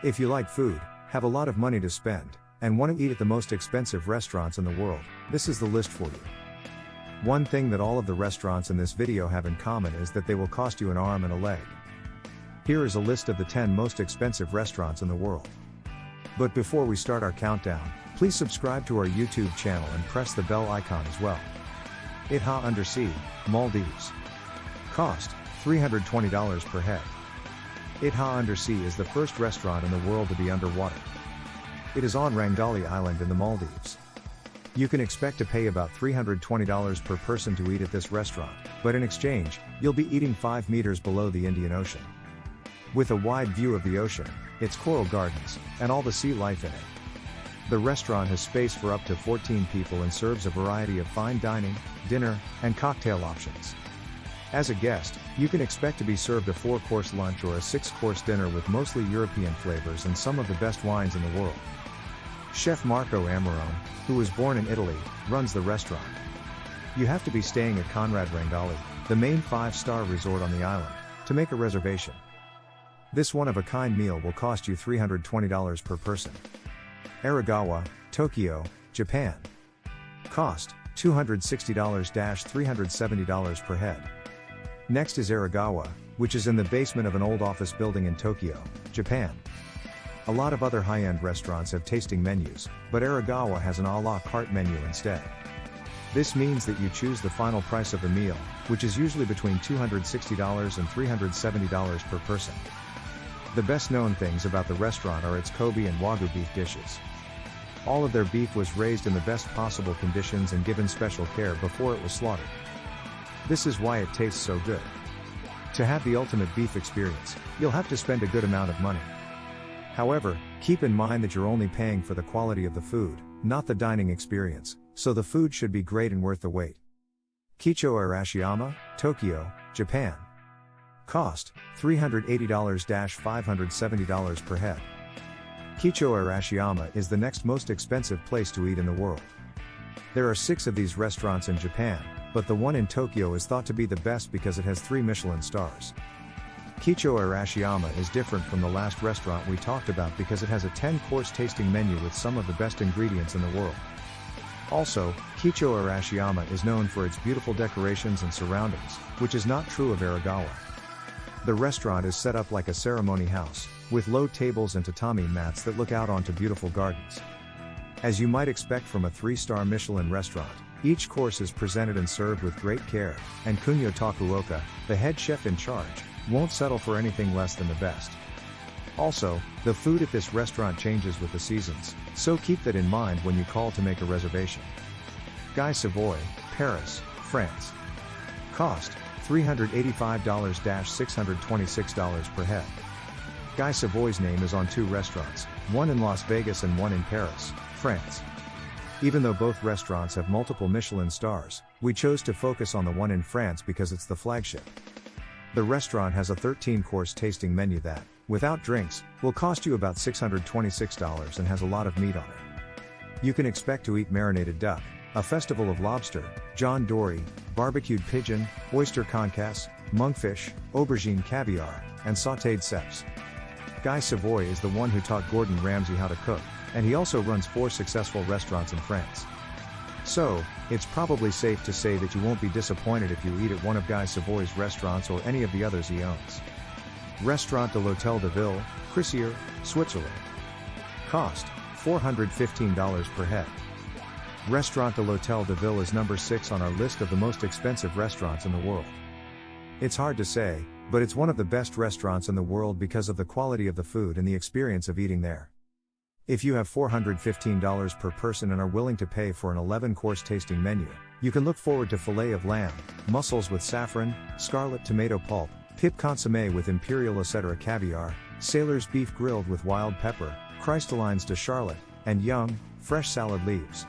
If you like food, have a lot of money to spend, and want to eat at the most expensive restaurants in the world, this is the list for you. One thing that all of the restaurants in this video have in common is that they will cost you an arm and a leg. Here is a list of the 10 most expensive restaurants in the world. But before we start our countdown, please subscribe to our YouTube channel and press the bell icon as well. Itha Undersea, Maldives. Cost, $320 per head. Itha Undersea is the first restaurant in the world to be underwater. It is on Rangali Island in the Maldives. You can expect to pay about $320 per person to eat at this restaurant, but in exchange, you'll be eating 5 meters below the Indian Ocean. With a wide view of the ocean, its coral gardens, and all the sea life in it. The restaurant has space for up to 14 people and serves a variety of fine dining, dinner, and cocktail options. As a guest, you can expect to be served a 4-course lunch or a 6-course dinner with mostly European flavors and some of the best wines in the world. Chef Marco Amarone, who was born in Italy, runs the restaurant. You have to be staying at Conrad Rangali, the main 5-star resort on the island, to make a reservation. This one-of-a-kind meal will cost you $320 per person. Aragawa, Tokyo, Japan. Cost, $260–370 per head. Next is Aragawa, which is in the basement of an old office building in Tokyo, Japan. A lot of other high-end restaurants have tasting menus, but Aragawa has an a la carte menu instead. This means that you choose the final price of the meal, which is usually between $260 and $370 per person. The best known things about the restaurant are its Kobe and Wagyu beef dishes. All of their beef was raised in the best possible conditions and given special care before it was slaughtered. This is why it tastes so good. To have the ultimate beef experience, you'll have to spend a good amount of money. However, keep in mind that you're only paying for the quality of the food, not the dining experience, so the food should be great and worth the wait. Kicho Arashiyama, Tokyo, Japan. Cost, $380–570 per head. Kicho Arashiyama is the next most expensive place to eat in the world. There are 6 of these restaurants in Japan, but the one in Tokyo is thought to be the best because it has 3 Michelin stars. Kicho Arashiyama is different from the last restaurant we talked about because it has a 10-course tasting menu with some of the best ingredients in the world. Also, Kicho Arashiyama is known for its beautiful decorations and surroundings, which is not true of Aragawa. The restaurant is set up like a ceremony house, with low tables and tatami mats that look out onto beautiful gardens. As you might expect from a 3-star Michelin restaurant, each course is presented and served with great care, and Kunyo Takuoka, the head chef in charge, won't settle for anything less than the best. Also, the food at this restaurant changes with the seasons, so keep that in mind when you call to make a reservation. Guy Savoy, Paris, France. Cost, $385–626 per head. Guy Savoy's name is on 2 restaurants, one in Las Vegas and one in Paris, France. Even though both restaurants have multiple Michelin stars, we chose to focus on the one in France because it's the flagship. The restaurant has a 13-course tasting menu that, without drinks, will cost you about $626 and has a lot of meat on it. You can expect to eat marinated duck, a festival of lobster, John Dory, barbecued pigeon, oyster concasse, monkfish, aubergine caviar, and sautéed cèpes. Guy Savoy is the one who taught Gordon Ramsay how to cook, and he also runs 4 successful restaurants in France. So, it's probably safe to say that you won't be disappointed if you eat at one of Guy Savoy's restaurants or any of the others he owns. Restaurant de l'Hôtel de Ville, Crisier, Switzerland. Cost, $415 per head. Restaurant de l'Hôtel de Ville is number 6 on our list of the most expensive restaurants in the world. It's hard to say, but it's one of the best restaurants in the world because of the quality of the food and the experience of eating there. If you have $415 per person and are willing to pay for an 11-course tasting menu, you can look forward to filet of lamb, mussels with saffron, scarlet tomato pulp, pip consommé with imperial etc. caviar, sailor's beef grilled with wild pepper, crystallines de Charlotte, and young, fresh salad leaves.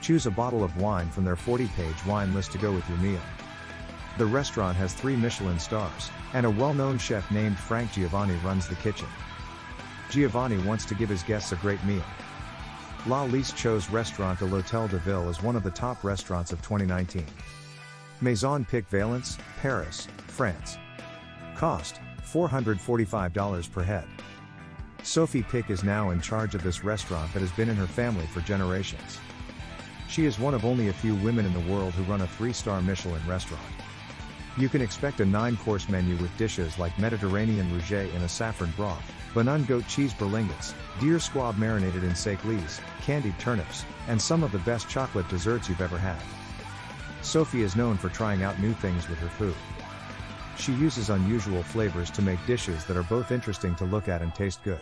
Choose a bottle of wine from their 40-page wine list to go with your meal. The restaurant has 3 Michelin stars, and a well-known chef named Frank Giovanni runs the kitchen. Giovanni wants to give his guests a great meal. La Liste chose Restaurant de l'Hôtel de Ville as one of the top restaurants of 2019. Maison Pic Valence, Paris, France. Cost, $445 per head. Sophie Pick is now in charge of this restaurant that has been in her family for generations. She is one of only a few women in the world who run a 3-star Michelin restaurant. You can expect a 9-course menu with dishes like Mediterranean rouget in a saffron broth, Banan goat cheese berlingots, deer squab marinated in seiklis, candied turnips, and some of the best chocolate desserts you've ever had. Sophie is known for trying out new things with her food. She uses unusual flavors to make dishes that are both interesting to look at and taste good.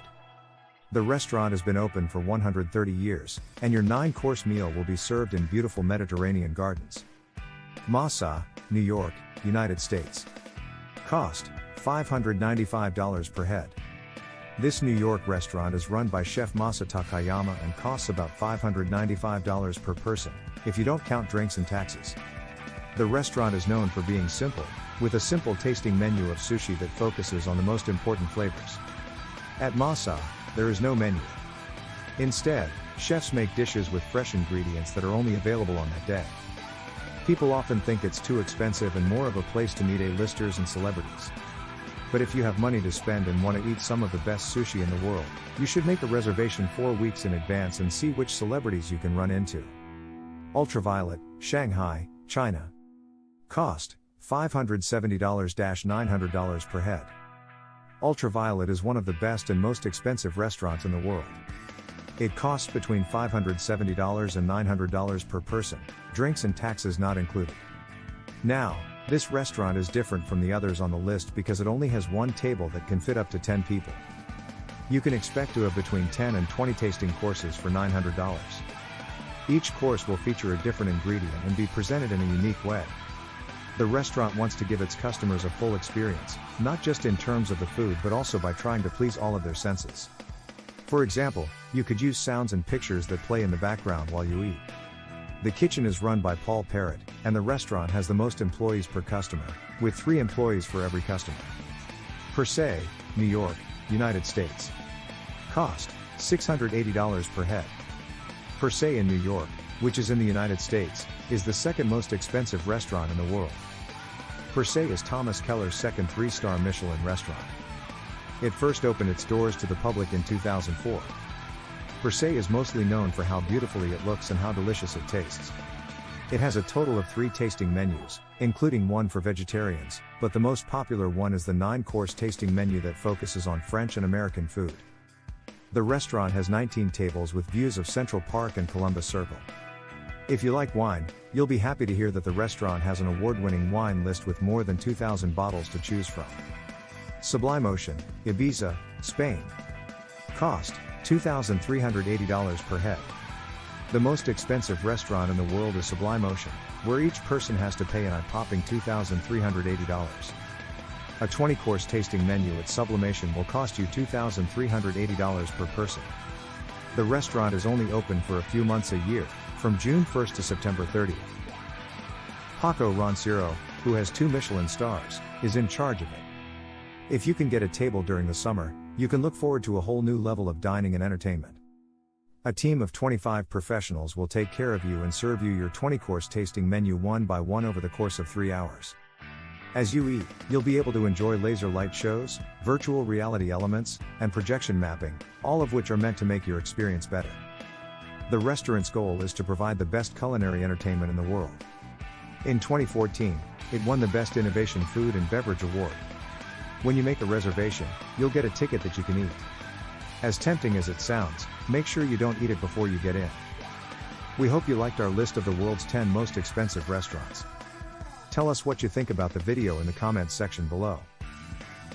The restaurant has been open for 130 years, and your 9-course meal will be served in beautiful Mediterranean gardens. Masa, New York, United States. Cost, $595 per head. This New York restaurant is run by Chef Masa Takayama and costs about $595 per person, if you don't count drinks and taxes. The restaurant is known for being simple, with a simple tasting menu of sushi that focuses on the most important flavors. At Masa, there is no menu. Instead, chefs make dishes with fresh ingredients that are only available on that day. People often think it's too expensive and more of a place to meet A-listers and celebrities. But if you have money to spend and want to eat some of the best sushi in the world, you should make a reservation 4 weeks in advance and see which celebrities you can run into. Ultraviolet, Shanghai, China. Cost, $570-$900 per head. Ultraviolet is one of the best and most expensive restaurants in the world. It costs between $570 and $900 per person, drinks and taxes not included. Now, this restaurant is different from the others on the list because it only has one table that can fit up to 10 people. You can expect to have between 10 and 20 tasting courses for $900. Each course will feature a different ingredient and be presented in a unique way. The restaurant wants to give its customers a full experience, not just in terms of the food but also by trying to please all of their senses. For example, you could use sounds and pictures that play in the background while you eat. The kitchen is run by Paul Parrott, and the restaurant has the most employees per customer, with 3 employees for every customer. Per se, New York, United States. Cost, $680 per head. Per se in New York, which is in the United States, is the second most expensive restaurant in the world. Per se is Thomas Keller's second 3-star Michelin restaurant. It first opened its doors to the public in 2004. Per se is mostly known for how beautifully it looks and how delicious it tastes. It has a total of 3 tasting menus, including one for vegetarians, but the most popular one is the 9-course tasting menu that focuses on French and American food. The restaurant has 19 tables with views of Central Park and Columbus Circle. If you like wine, you'll be happy to hear that the restaurant has an award-winning wine list with more than 2,000 bottles to choose from. Sublimotion, Ibiza, Spain. Cost, $2,380 per head. The most expensive restaurant in the world is Sublimotion, where each person has to pay an eye-popping $2,380. A 20-course tasting menu at Sublimotion will cost you $2,380 per person. The restaurant is only open for a few months a year, from June 1st to September 30th. Paco Roncero, who has 2 Michelin stars, is in charge of it. If you can get a table during the summer, you can look forward to a whole new level of dining and entertainment. A team of 25 professionals will take care of you and serve you your 20-course tasting menu one by one over the course of 3 hours. As you eat, you'll be able to enjoy laser light shows, virtual reality elements, and projection mapping, all of which are meant to make your experience better. The restaurant's goal is to provide the best culinary entertainment in the world. In 2014, it won the Best Innovation Food and Beverage Award. When you make a reservation, you'll get a ticket that you can eat. As tempting as it sounds, make sure you don't eat it before you get in. We hope you liked our list of the world's 10 most expensive restaurants. Tell us what you think about the video in the comments section below.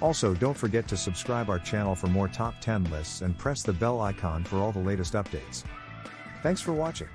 Also, don't forget to subscribe our channel for more top 10 lists and press the bell icon for all the latest updates. Thanks for watching.